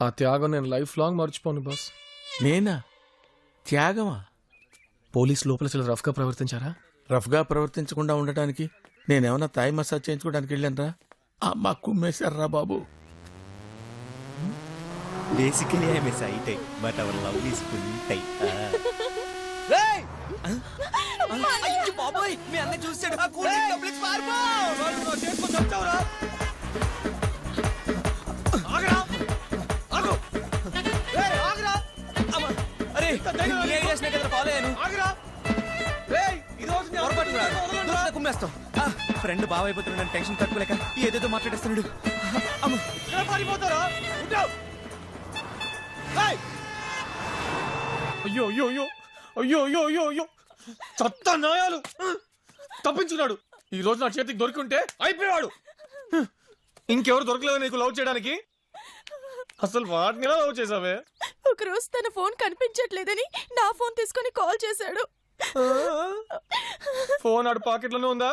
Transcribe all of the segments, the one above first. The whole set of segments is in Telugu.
ఆ త్యాగం నేను లైఫ్ లాంగ్ మర్చిపోను బాస్. నేనా? త్యాగమా? పోలీస్ లోపల చాలా రఫ్గా ప్రవర్తించారా? రఫ్గా ప్రవర్తించకుండా ఉండటానికి నేనేమన్నా థాయ్ మసాజ్ చేయించుకోవడానికి వెళ్ళానరా? అమ్మ కుమ్మేశారా బాబు. Basically, I'm a shy type, but our love is full type. అయ్యో బాబోయ్, మీ అన్న చూసాడు. ఆ కూల్ డ్రింక్ డబ్బులు పార్పో. వాళ్ళు నా చేతిలో చచ్చావురా. ఆగరా, ఆగు. ఏయ్ ఆగరా. అమ్మ, అరే నీ ఐడియాస్ నే కదా ఫాలో అయ్యాను. ఆగరా. ఏయ్ ఈ రోజు నేను పొరపాటురా. దూరంగా కుమ్మేస్తాం. ఫ్రెండ్ బావ అయిపోతున్నాడు, టెన్షన్ తట్టుకోలేక ఏదేదో మాట్లాడేస్తున్నాడు. అమ్మ, ఎలా పారిపోతారా? ఉంటావు. అయ్యో అయ్యో అయ్యో అయ్యో అయ్యో అయ్యో అయ్యో చెత్త నాయాలు తప్పించున్నాడు. ఈ రోజు నా చేతికి దొరికింటే అయిపోయాడు. ఇంకెవరు దొరకలేదు నీకు లవ్ చేయడానికి? అసలు వాటిని ఎలా లవ్ చేసావే? ఒకరోజు తన ఫోన్ కనిపించట్లేదని నా ఫోన్ తీసుకొని కాల్ చేశాడు. ఫోన్ ఆడు పాకెట్ లోనే ఉందా?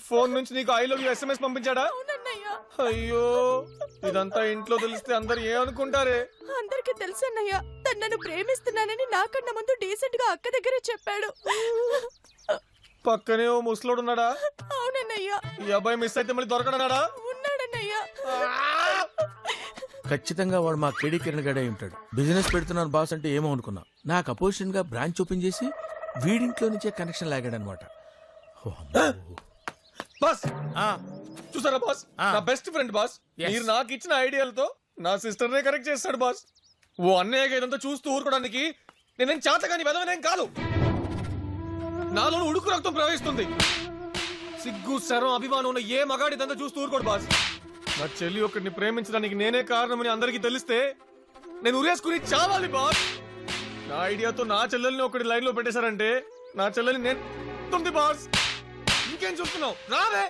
ఫోన్ నుంచి నీకు ఐ లవ్ యూ SMS పంపించాడా? అయ్యో, ఇదంతా ఇంట్లో తెలిస్తే అందరు ఏమనుకుంటారే? అందరికి తెలుసన్నయ్య, తను నన్ను ప్రేమిస్తున్నానని నాకన్నా ముందు డీసెంట్ గా అక్క దగ్గరే చెప్పాడు. పక్కనే ఓ ముసలోడు ఉన్నాడా? అవునన్నయ్య. ఈ అబ్బాయి మిస్ అయితే మళ్ళీ దొరకడన్నాడా? ఉన్నాడన్నయ్య. ఖచ్చితంగా వాడు మా కేడీ కిరణ్ గడే ఉంటాడు. బిజినెస్ పెడుతున్నాను బాస్ అంటే ఏమో అనుకున్నా. నాకు అపోజిషన్ గా బ్రాంచ్ ఓపెన్ చేసి వీడింట్లో నుంచే కనెక్షన్ లాగాడనమాట. బాస్ చూసారా బాస్, నా బెస్ట్ ఫ్రెండ్ బాస్. మీరు నాకు ఇచ్చిన ఐడియాలతో నా సిస్టర్ నే కరెక్ట్ చేస్తాడు బాస్. ఓ అన్నయ్యగా ఇదంతా చూస్తూ ఊరుకోవడానికి నేనేం చేతగాని వెదవనేం కాదు. నాలో ఉడుకు రక్తం ప్రవహిస్తుంది. సిగ్గు శరం అభిమానం ఉన్న ఏ మగాడి ఇదంతా చూస్తూ ఊరుకోడు బాస్. నా చెల్లి ఒకరిని ప్రేమించడానికి నేనే కారణమని అందరికీ తెలిస్తే నేను ఉరేసుకుని చావాలి బాస్. నా ఐడియాతో నా చెల్లెల్ని ఒకటి లైన్ లో పెట్టేశారంటే నా చెల్లెల్ని నేను బాస్. ఇంకేం చూస్తున్నావు? రావే.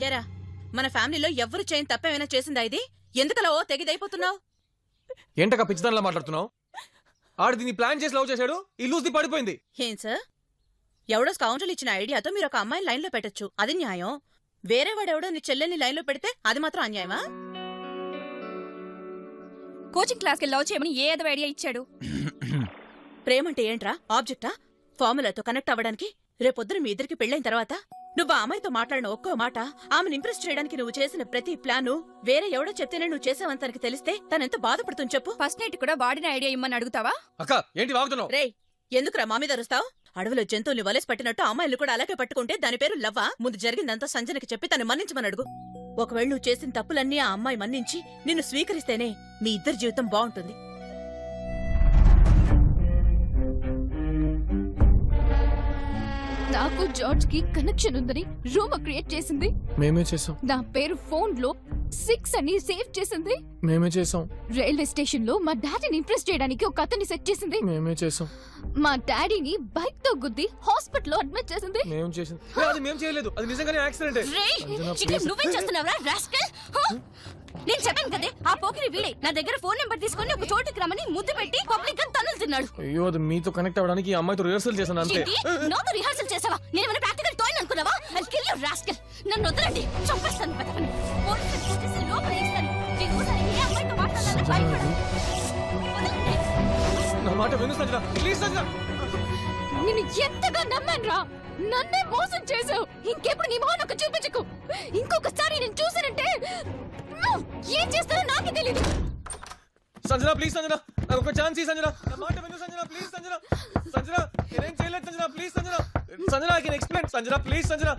ఎరా, మన ఫ్యామిలీలో ఎవ్వరు చేయని తప్పేమైనా చేసిందా ఇది? ఎందుకలా ఓ తెగిదైపోతున్నావు? ఏంటక్క పిచ్చిదానిలా మాట్లాడుతున్నావు? ఆడు దీన్ని ప్లాన్ చేసి లవ్ చేశాడు, ఈ లూస్ ది పడిపోయింది. ఏం సార్, ఎవడో స్కౌంటర్లు ఇచ్చిన ఐడియాతో మీరు ఒక అమ్మాయిని లైన్లో పెట్టొచ్చు, అది న్యాయం. వేరే వాడెవడో నీ చెల్లెల్ని లైన్లో పెడితే అది మాత్రం అన్యాయమా? కోచింగ్ క్లాస్కి లవ్ చేయమని ఏ ఏదో ఐడియా ఇచ్చాడు? ప్రేమంటే ఏంట్రా, ఆబ్జెక్టా? ఫార్ములాతో కనెక్ట్ అవ్వడానికి? రేపొద్దున మీ ఇద్దరికి పెళ్ళైన తర్వాత నువ్వు ఆ అమ్మాయితో మాట్లాడిన ఒక్కో మాట, ఆమెను ఇంప్రెస్ చేయడానికి నువ్వు చేసిన ప్రతి ప్లాను వేరే ఎవడో చెప్తేనే నువ్వు చేసావని తనకి తెలిస్తే తనెంత బాధపడుతుంది చెప్పు. ఫస్ట్ నైట్ కూడా వాడిన ఐడియా ఇమ్మని అడుగుతావా? అక్క ఏంటి వాగుతున్నావు? రేయ్, ఎందుకురా మా మీద అరుస్తావు? అడవిలో జంతువుల్ని వలేసి పట్టినట్టు అమ్మాయిలు కూడా అలాగే పట్టుకుంటే దాని పేరు లవ్వా? ముందు జరిగిందంతా సంజనకి చెప్పి తను మన్నించమని అడుగు. ఒకవేళ నువ్వు చేసిన తప్పులన్నీ ఆ అమ్మాయి మన్నించి నిన్ను స్వీకరిస్తేనే మీ ఇద్దరి జీవితం బాగుంటుంది. నాకు జార్జ్ కి కనెక్షన్ ఉందని రూమ్ క్రియేట్ చేసింది మేమే చేసాం. నా పేరు ఫోన్ లో 6 అని సేవ్ చేసింది మేమే చేసాం. రైల్వే స్టేషన్ లో మా డాడీని ఇంప్రెస్ చేయడానికి ఒక అతన్ని సెట్ చేసింది. మేమే చేసాం. మా డాడీని బైక్ తో గుద్ది హాస్పిటల్ లో అడ్మిట్ చేసింది. మేము చేసింది. అది మేము చేయలేదు, అది నిజంగానే యాక్సిడెంటే. నువ్వేం చేస్తున్నావురా రాస్కల్? నేను చెప్పాను కదే, ఆ పోకిరి వీడే నా దగ్గర ఫోన్ నెంబర్ తీసుకొని ఒక చోటుకి రమ్మని ముద్దు పెట్టి పబ్లిక్ గా తన్నులు తిన్నాడు. అయ్యో, అది మీతో కనెక్ట్ అవ్వడానికి ఈ అమ్మాయితో రిహర్సల్ చేశాను అంతే. నాతో రిహర్సల్ చేసావా? నేను ప్రాక్టికల్ తోయ్ అనుకున్నావా? I'll kill you rascal. నన్ను వదలండి, చంపేస్తాను. పదవని పోలీసులు చూసి లోపల వేస్తాను. ఏ అమ్మాయితో మాట్లాడాలని భయపడు. నా మాట విను సంజన, ప్లీజ్ సంజన. నిన్ను ఎంతగా నమ్మానురా, నన్నే మోసం చేసావు. ఇంకెప్పుడు నీ మొహం నాకు చూపించకు. ఇంకొకసారి నేను చూసానంటే ఏం చేస్తానో నాకే తెలియదు. సంజన ప్లీజ్ సంజన, నాకు ఒక ఛాన్స్ ఇవ్వు సంజన. నా మాట విను సంజన, ప్లీజ్ సంజన. సంజన నేనేం చేయలేదు Sanjana, please Sanjana. Sanjana I can explain Sanjana, please Sanjana.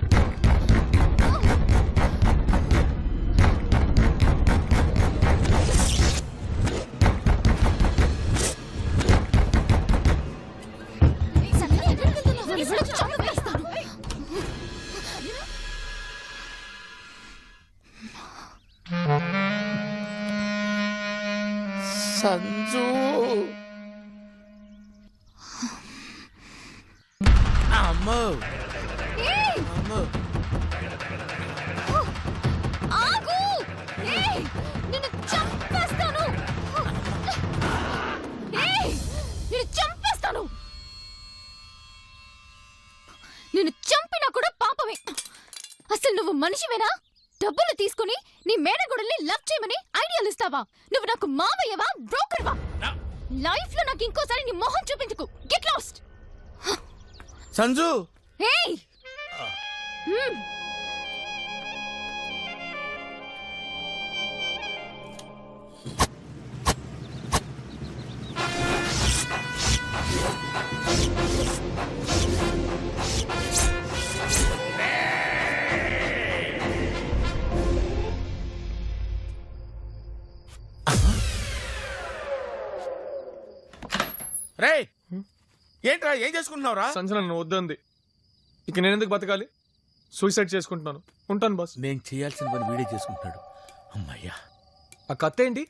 Sanju అమ్మో అమ్మో ఆగు! ఏయ్! నిన్ను చంపేస్తాను! ఏయ్! నిన్ను చంపేస్తాను! నిన్ను చంపినా కూడా పాపమే. అసలు నువ్వు మనిషివేనా? డబ్బులు తీసుకుని నీ మేనగోడల్ని లవ్ చేయమని ఐడియాలు ఇస్తావా? నువ్వు నాకు మావయ్యవా, బ్రోకర్వా? లైఫ్ లో నాకు ఇంకోసారి నీ మొహం చూపించుకు. Get lost. సంజు ఏయ్! రే ఏంట్రా ఏం చేసుకుంటున్నావురా? సంజన నన్ను వద్దంది. ఇక నేను ఎందుకు బతకాలి? సూసైడ్ చేసుకుంటున్నాను. ఉంటాను బాస్. నేను చేయాల్సిన పని వీడే చేసుకుంటున్నాడు. అమ్మయ్యా. ఆ కత్తి ఏంటి?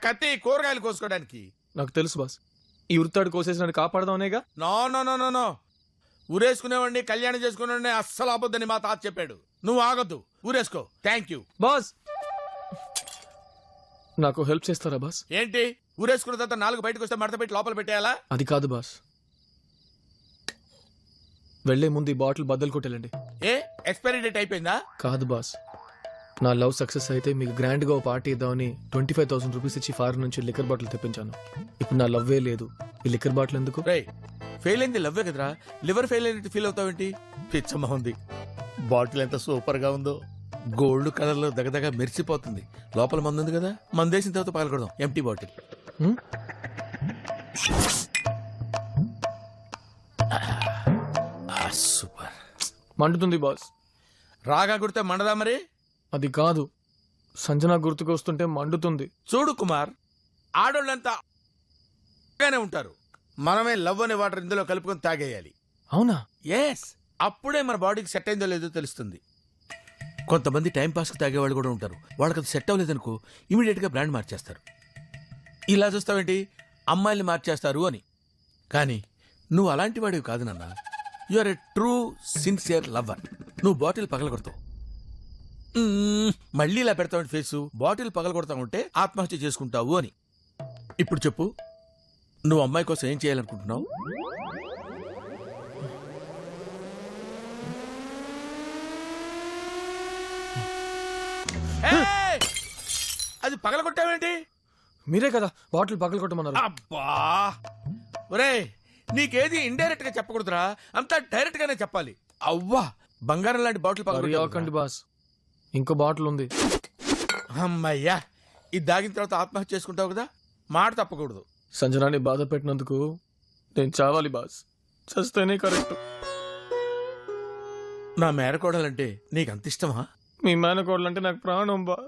కత్తి కూరగాయలు కోసుకోవడానికి. నాకు తెలుసు బాస్. ఈ ఉరితాడు కోసేసి నన్ను కాపాడదామనేగా. No no no no no ఊరేసుకునేవాడిని కళ్యాణం చేసుకునేవాడిని అస్సలు ఆపొద్దని మా తాత చెప్పాడు. నువ్వు ఆగొద్దు, ఊరేసుకో. Thank you. బాస్ నాకు హెల్ప్ చేస్తారా బాస్? ఏంటి ఊరేసుకున్న తర్వాత 4 బయటకు వస్తే మడత పెట్టి లోపల పెట్టేయాలా? అది కాదు బాస్. వెళ్లే ముందు ఈ బాటిల్ బద్దలు కొట్టేలండి. ఏ ఎక్స్పైరీ డేట్ అయిపోయిందా? కాదు బాస్, నా లవ్ సక్సెస్ అయితే మీకు గ్రాండ్ గా పార్టీ ఇద్దామని 25,000 రూపీస్ ఇచ్చి ఫారెన్ నుంచి లిక్కర్ బాటిల్ తెప్పించాను. ఇప్పుడు నా లవ్వే లేదు, ఈ లిక్కర్ బాటిల్ ఎందుకు? రే ఫెయిల్ అయింది లవ్వే కదరా, లివర్ ఫెయిల్ అయినట్టు ఫీల్ అవుతావేంటి? పిచ్చమ్మ ఉంది. బాటిల్ ఎంత సూపర్ గా ఉందో, గోల్డ్ కలర్ లో దగదగ మెరిసిపోతుంది. లోపల మందు ఉంది కదా, మందేసిన తర్వాత పగలకూడదాం. Empty bottle. సూపర్. మండుతుంది బాస్. రాగా కుడితే మండదా మరి? అది కాదు, సంజన గుర్తుకు వస్తుంటే మండుతుంది. చూడు కుమార్, ఆడోళ్ళంతా గానే ఉంటారు. మనమే లవ్ అనే వాటర్ ఇందులో కలుపుకొని తాగేయాలి. అవునా? ఎస్, అప్పుడే మన బాడీకి సెట్ అయిందో లేదో తెలుస్తుంది. కొంతమంది టైం పాస్కి తాగేవాళ్ళు కూడా ఉంటారు. వాళ్ళకి అది సెట్ అవ్వలేదనుకో ఇమీడియట్ గా బ్రాండ్ మార్చేస్తారు. ఇలా చూస్తావేంటి, అమ్మాయిల్ని మార్చేస్తారు అని. కానీ నువ్వు అలాంటి వాడివి కాదు నాన్న. You are a true sincere lover. నువ్వు బాటిల్ పగలగొడతావు. మళ్ళీ ఇలా పెడతావు ఫేసు. బాటిల్ పగలగొడతా ఉంటే ఆత్మహత్య చేసుకుంటావు అని. ఇప్పుడు చెప్పు, నువ్వు అమ్మాయి కోసం ఏం చేయాలనుకుంటున్నావు? అది పగలగొట్టావేంటి? మీరే కదా బాటిల్ పగలు కొట్టమన్నారు. అబ్బా ఒరే, నీకేది ఇండైరెక్ట్ గా చెప్పకూడదురా, అంతా డైరెక్ట్ గానే చెప్పాలి. అవ్వా, బంగారం లాంటి బాటిల్ పగలకండి బాస్, ఇంకో బాటిల్ ఉంది. అమ్మయ్యా, ఇది దాగిన తర్వాత ఆత్మహత్య చేసుకుంటావు కదా, మాట తప్పకూడదు. సంజనాన్ని బాధ పెట్టినందుకు నేను చావాలి బాస్, చస్తేనే కరెక్ట్. నా మేనకోడలంటే నీకు అంత ఇష్టమా? మీ మేనకోడలంటే నాకు ప్రాణం బా.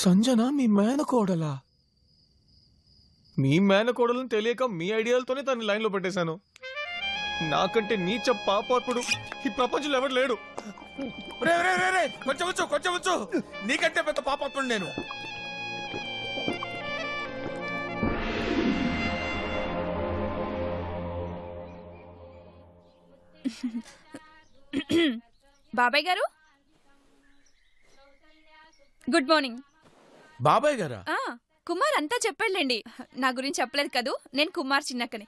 సంజన మీ మేనకోడలా? మీ మేనకోడలను తెలియక మీ ఐడియాలతోనే తన లైన్ లో పెట్టేశాను. నాకంటే నీచ పాపాత్ముడు ఈ ప్రపంచంలో ఎవరు లేడు. కొంచెం వచ్చు, కొంచెం వచ్చు. నీకంటే పెద్ద పాపాత్ముడు నేను. బాబాయ్ గారు గుడ్ మార్నింగ్. బాబాయ్ గారా? కుమార్ అంతా చెప్పాడులేండి, నా గురించి చెప్పలేదు కదూ. నేను కుమార్ చిన్నక్కని.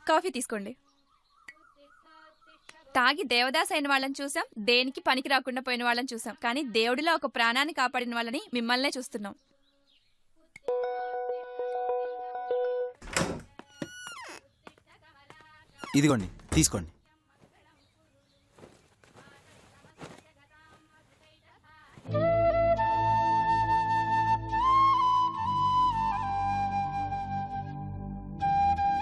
కాఫీ తీసుకోండి. తాగి దేవదాస్ అయిన వాళ్ళని చూసాం, దేనికి పనికి రాకుండా పోయిన వాళ్ళని చూసాం, కానీ దేవుడిలో ఒక ప్రాణాన్ని కాపాడిన వాళ్ళని మిమ్మల్నే చూస్తున్నాం. ఇదిగోండి తీసుకోండి.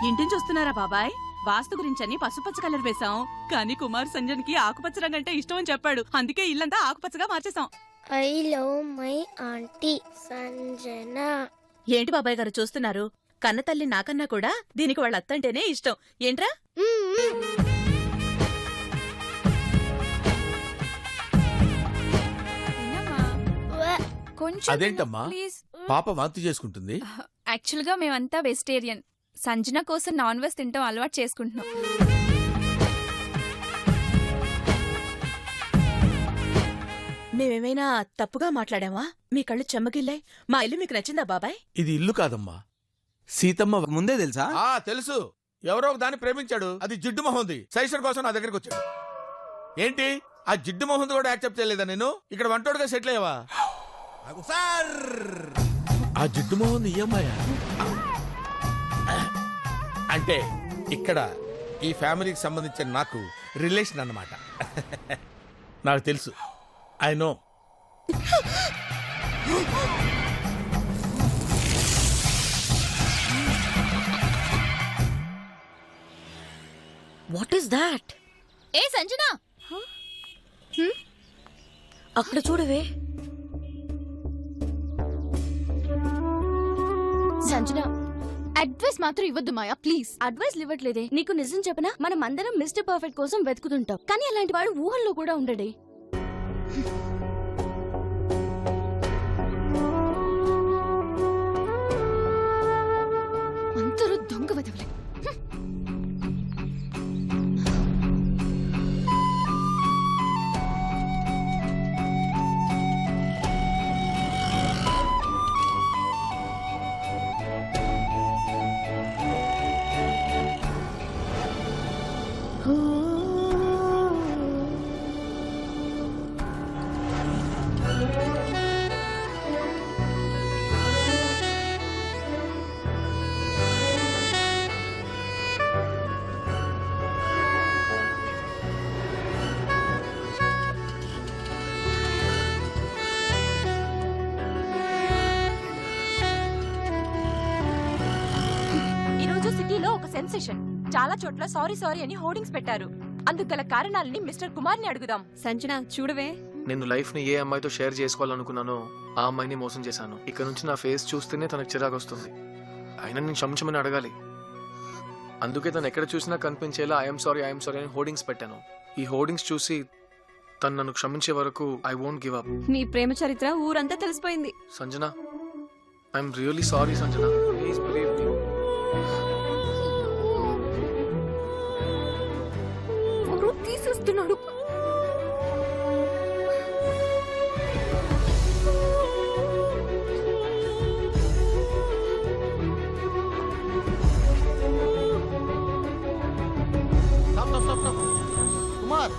ఇంటిని చూస్తున్నారా బాబాయ్? వాస్తు గురించని పసుపచ్చ కలర్ వేశాం, కానీ కుమార్ సంజన్కి ఆకుపచ్చ రంగు అంటే ఇష్టం అని చెప్పాడు. అందుకే ఇల్లంతా ఆకుపచ్చగా మార్చేశాం. I love my aunty Sanjana. ఏంటి బాబాయ్ గారు చూస్తున్నారు? కన్నతల్లి నాకన్నా కూడా దీనికి వాళ్ళ అత్తంటేనే ఇష్టం. ఏంట్రా? కొంచెం అదేంటమ్మా, ప్లీజ్. పాప వాంతి చేసుకుంటుంది? యాక్చువల్ గా మేమంతా వెజిటేరియన్. సంజన కోసం నాన్ వెజ్ తింటాం అలవాటు చేసుకుంటున్నాం. మేమేమైనా తప్పుగా మాట్లాడామా? మీ కళ్ళు చెమ్మగిల్లాయి. మా ఇల్లు మీకు నచ్చిందా బాబాయ్? ఇది ఇల్లు కాదమ్మా, సీతమ్మ ముందే తెలుసా? తెలుసు. ఎవరో ఒక దాన్ని ప్రేమించాడు, అది జిడ్డు మొహంది. సజెషన్ కోసం నా దగ్గరికి వచ్చాడు. ఏంటి ఆ జిడ్డు మొహంది కూడా యాక్సెప్ట్ చేయలేదా? నేను ఇక్కడ వంటోడుగా సెటిల్ అయ్యావా? ఆ జిడ్డు మొహంది ఈ అమ్మాయా? అంటే ఇక్కడ ఈ ఫ్యామిలీకి సంబంధించిన నాకు రిలేషన్ అన్నమాట. నాకు తెలుసు, I know. What is that? ఏ సంజన, అక్కడ చూడవే. సంజన అడ్వైస్ మాత్రం ఇవ్వద్దు మాయా, ప్లీజ్. అడ్వైస్ ఇవ్వట్లేదే. నీకు నిజం చెప్పనా, మనం అందరం మిస్టర్ పర్ఫెక్ట్ కోసం వెతుకుతుంటాం, కానీ అలాంటి వాడు ఊహల్లో కూడా ఉండడే. అందరూ దొంగ వదవలే. సిటీలో ఒక సెన్సేషన్. చాలా చోట్ల సారీ సారీ అని హోర్డింగ్స్ పెట్టారు. అందుకు గల కారణాలని మిస్టర్ కుమార్ ని అడుగుదాం. సంజన చూడవే. నేను లైఫ్ ని ఏ అమ్మాయితో షేర్ చేసుకోవాలనుకున్నానో ఆ అమ్మాయిని మోసం చేశాను. ఇక్కడ నుంచి నా ఫేస్ చూస్తేనే తనకు చిరాకు వస్తుంది. అయినా నేను క్షమించమని అడగాలి. అందుకే తను ఎక్కడ చూసినా కనిపించేలా ఐఎమ్ సారీ అని హోర్డింగ్స్ పెట్టాను. ఈ హోర్డింగ్స్ చూసి తను నన్ను క్షమించే వరకు ఐ వోంట్ గివ్ అప్. నీ ప్రేమ చరిత్ర ఊరంతా తెలిసిపోయింది. Sanjana, I'm really sorry Sanjana, please believe me. తీసేస్తున్నాడు. కుమార్,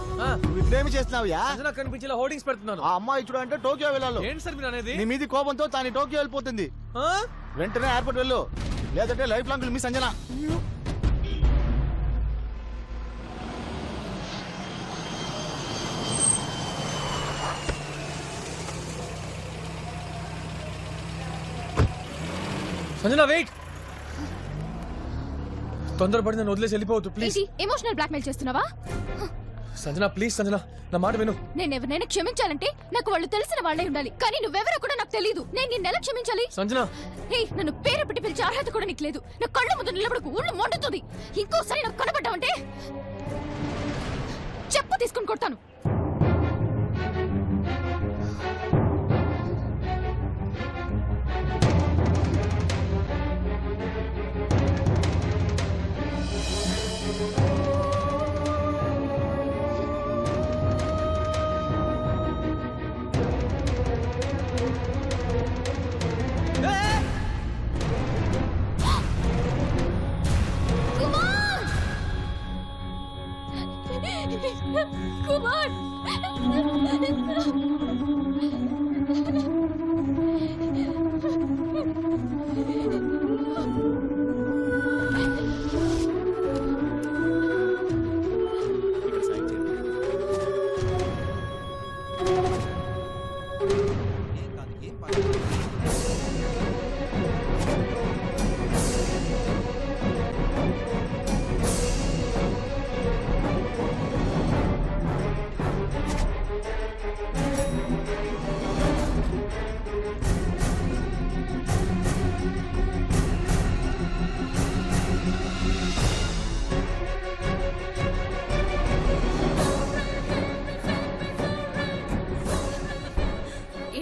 నువ్వు ఇక్కడేమి చేస్తున్నావుయా? కనిపించేలా హోర్డింగ్స్ పెడుతున్నాను. ఆ అమ్మాయి చూడ అంటే టోక్యో వెళ్ళాలి. ఏంటి సార్ మీరు అనేది? నీ మీది కోపంతో తాను టోక్యో వెళ్ళిపోతుంది. వెంటనే ఎయిర్పోర్ట్ వెళ్ళు, లేదంటే lifelong miss Sanjana. Sanjana wait. తొందరపడి నన్ను వదిలేసి వెళ్ళిపోవద్దు ప్లీజ్. ఎమోషనల్ బ్లాక్మెయిల్ చేస్తున్నావా? సంజన ప్లీజ్, సంజన నా మాట విను. నేను ఎవరినైనా క్షమించాలంటే నాకు వాళ్ళు తెలిసిన వాళ్ళే ఉండాలి, కానీ నువ్వెవరో కూడా నాకు తెలియదు. నేను నిన్నెలా క్షమించాలి? సంజన, నన్ను పేరు పెట్టి పిలిచే అర్హత కూడా నీకు లేదు. నా కళ్ళు ముందు నిలబడకు, ఊళ్ళు మండుతుంది. ఇంకోసారి నాకు కనబడ్డావంటే చెప్పు తీసుకుని కొడతాను. కుమార్,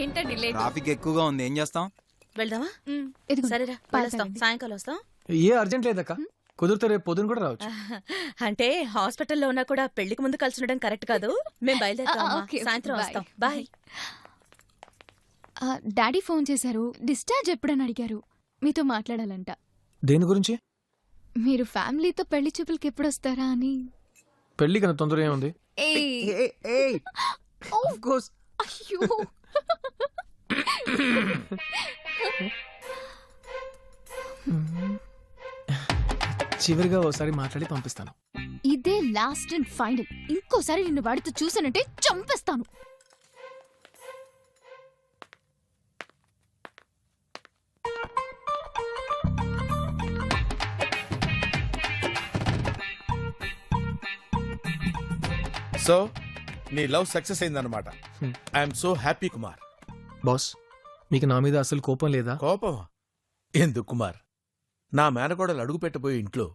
ఏంటండి లేట్? ట్రాఫిక్ ఎక్కువగా ఉంది, ఏం చేస్తాం? వెళ్దామా? ఇదిగో సరేరా, పాలు వస్తాం, తాగండి. సాయంకాలం వస్తాం. ఏ అర్జెంట్ లేదక్క, కుదిరితే రేపు పొద్దున కూడా రావచ్చు. అంటే హాస్పిటల్లో ఉన్నా కూడా పెళ్లికి ముందు కలిసి ఉండడం కరెక్ట్ కాదు. మేము బయలుదేరుతాం అమ్మా. ఓకే, సాయంత్రం bye. వస్తాం. బాయ్. డాడీ ఫోన్ చేశారు, డిశ్చార్జ్ ఎప్పుడని అడిగారు. మీతో మాట్లాడాలంట. దేని గురించి? మీరు ఫ్యామిలీతో పెళ్లి చూపులకి ఎప్పుడు వస్తారా అని. పెళ్లి కన్నా తొందర ఏముంది? Of course. అయ్యో చివరిగా ఓసారి మాట్లాడి పంపిస్తాను. ఇదే లాస్ట్ అండ్ ఫైనల్. ఇంకోసారి నిన్ను వాడితో చూసానంటే చంపేస్తాను. సో నీ లవ్ సక్సెస్ అయిందన్నమాట. I'm so happy Kumar. Boss, మీకు నా మీద అసలు కోపం లేదా? కోపమా? ఎందుకు కుమార్? నా మేనగోడలు అడుగు పెట్టబోయే ఇంట్లో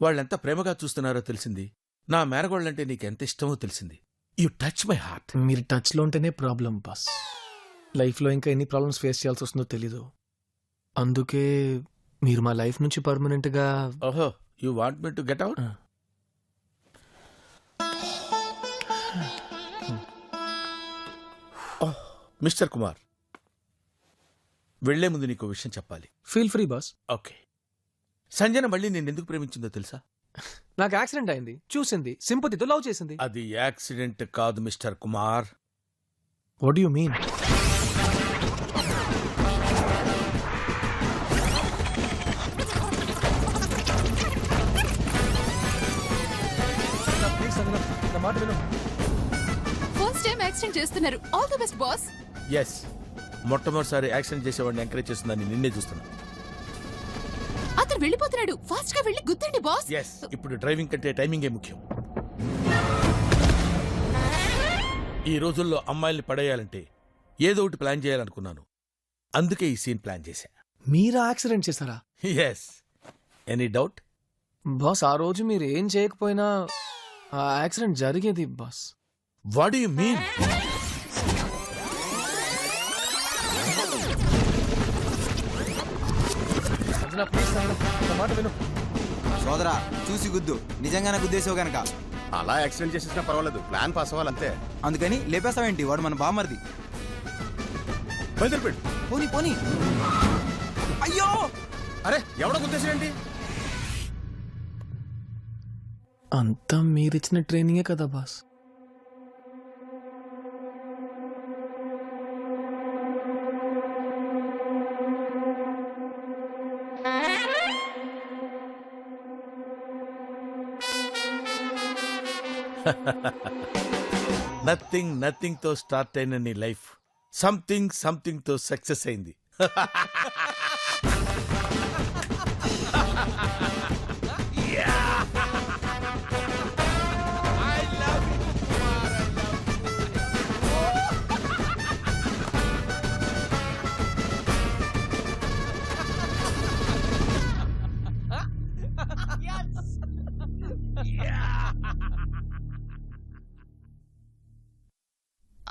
వాళ్ళెంత ప్రేమగా చూస్తున్నారో తెలిసింది. నా మేనగోడలంటే నీకెంత ఇష్టమో తెలిసింది. You touch my heart. మీరు టచ్ లో ఉంటేనే ప్రాబ్లం బాస్. లైఫ్ లో ఇంకా ఎన్ని ప్రాబ్లమ్స్ ఫేస్ చేయాల్సి వస్తుందో తెలీదు. అందుకే మీరు మా లైఫ్ నుంచి పర్మనెంట్ గా. ఓహో, you want me to get out? Mister Kumar, వెళ్లే ముందు నీకు విషయం చెప్పాలి. Feel free bus. Okay. Sanjana మళ్ళీ నేను ఎందుకు ప్రేమించిందో తెలుసా? నాకు యాక్సిడెంట్ అయింది, చూసింది, సింపతితో లవ్ చేసింది. అది యాక్సిడెంట్ కాదు mister Kumar. What you mean? First time accident చేస్తున్నారు. All the best boss. Yes, మొట్టమొదటిసారి యాక్సిడెంట్ చేసేవాడిని ఎంకరేజ్ చేస్తుందని నిన్నే చూస్తున్నా. అతను వెళ్ళిపోతున్నాడు. ఫాస్ట్ గా వెళ్ళి గుద్దండి బాస్. ఎస్, ఇప్పుడు డ్రైవింగ్ కంటే టైమింగే ముఖ్యం. ఈ రోజుల్లో అమ్మాయిల్ని పడేయాలంటే ఏదో ఒకటి ప్లాన్ చేయాలనుకున్నాను. అందుకే ఈ సీన్ ప్లాన్ చేశా. మీరా యాక్సిడెంట్ చేశారా? ఎస్. Any doubt? బాస్, ఆ రోజు మీరు ఏం చేయకపోయినా ఆ యాక్సిడెంట్ జరిగేది boss. What do you mean? సోదరా, చూసి గుద్దు. నిజంగానే గుద్దేసావు గనక. అలా యాక్సిడెంట్ చేసేసినా పర్వాలేదు, ప్లాన్ పాస్ అవ్వాలంతే. అందుకని లేపేస్తావేంటి? వాడు మన బామర్ది. బయలుదేరిపోయాడు. పోనీ పోనీ. అయ్యో, అరే ఎవడో గుర్తేసేయండి. అంతా మీరిచ్చిన ట్రైనింగే కదా బాస్. నథింగ్ తో స్టార్ట్ అయిన నీ లైఫ్ సంథింగ్ తో సక్సెస్ అయింది.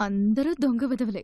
అందరూ దొంగ విధవలే.